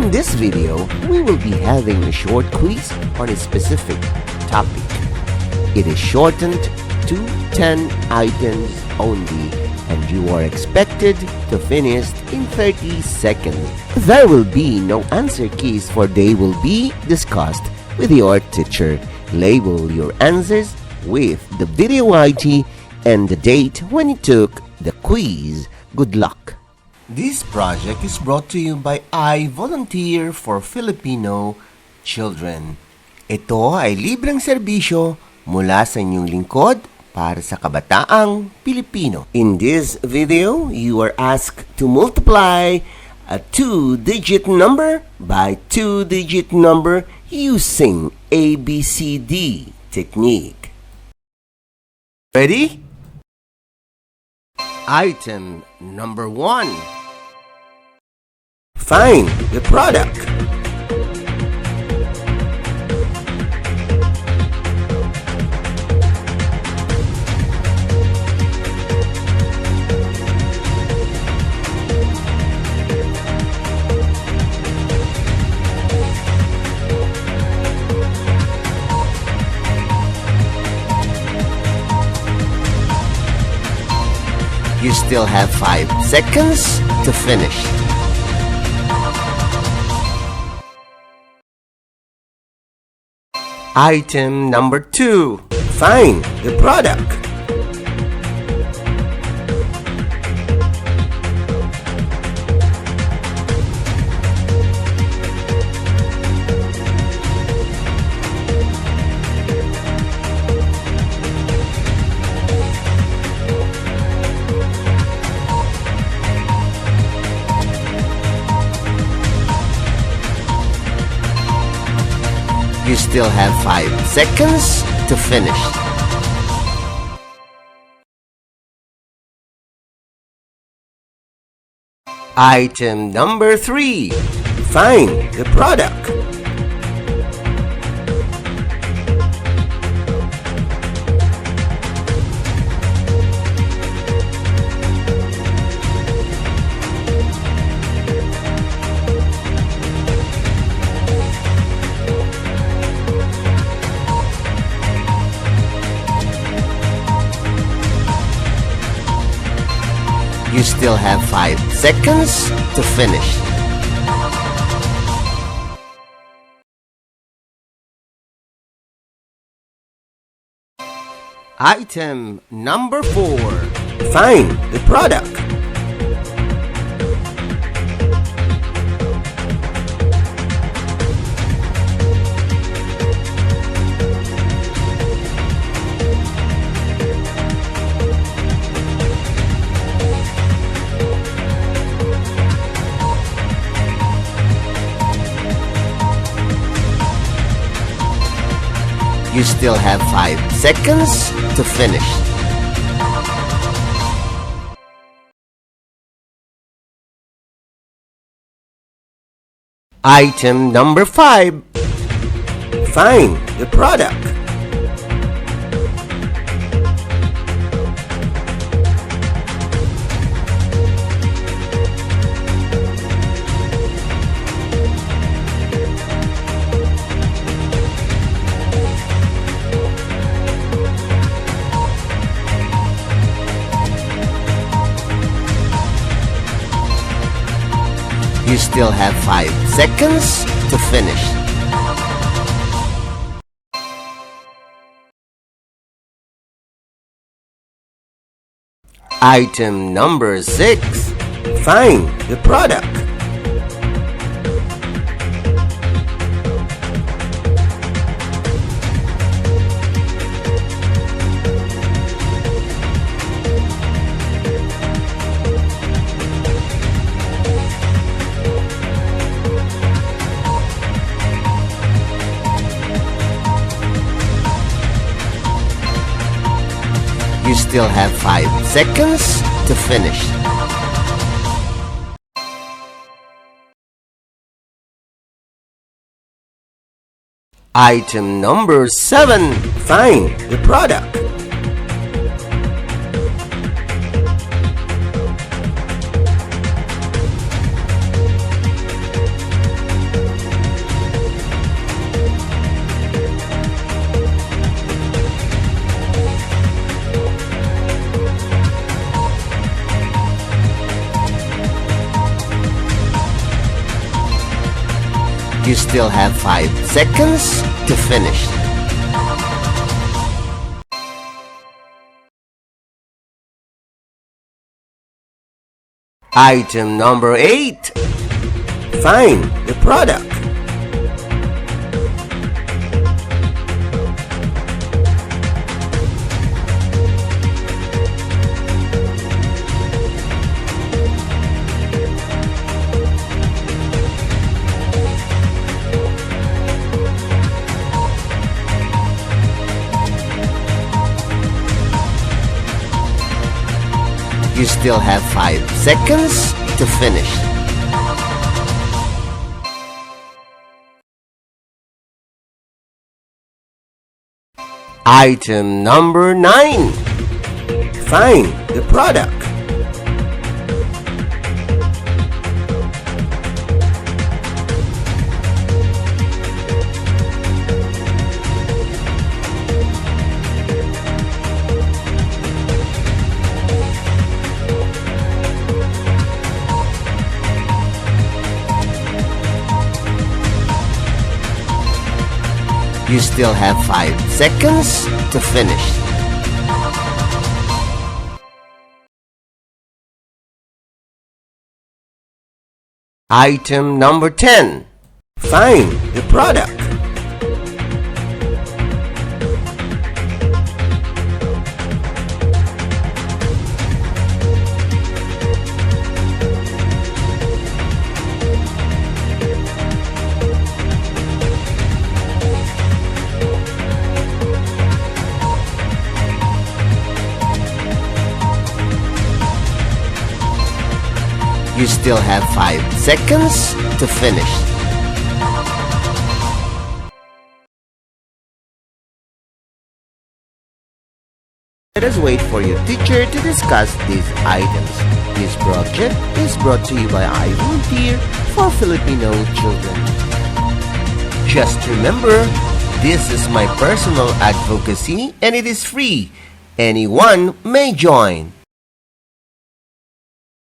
In this video, we will be having a short quiz on a specific topic. It is shortened to 10 items only, and you are expected to finish in 30 seconds. There will be no answer keys, for they will be discussed with your teacher. Label your answers with the video ID and the date when you took the quiz. Good luck! This project is brought to you by I Volunteer for Filipino Children. Ito ay libreng serbisyo mula sa inyong lingkod para sa kabataang Pilipino. In this video, you are asked to multiply a 2-digit number by 2-digit number using ABCD technique. Ready? Item number 1. Find the product. You still have 5 seconds to finish. Item number 2. Find the product. You still have 5 seconds to finish. Item number 3. Find the product. You still have 5 seconds to finish. Item number 4. Find the product. You still have 5 seconds to finish. Item number 5. Find the product. You still have 5 seconds to finish. Item number 6. Find the product. You still have 5 seconds to finish. Item number 7. Find the product. You still have 5 seconds to finish. Item number 8. Find the product. You still have 5 seconds to finish. Item number 9. Find the product. You still have 5 seconds to finish. Item number 10. Find the product. You still have 5 seconds to finish. Let us wait for your teacher to discuss these items. This project is brought to you by I Volunteer for Filipino Children. Just remember, this is my personal advocacy and it is free. Anyone may join.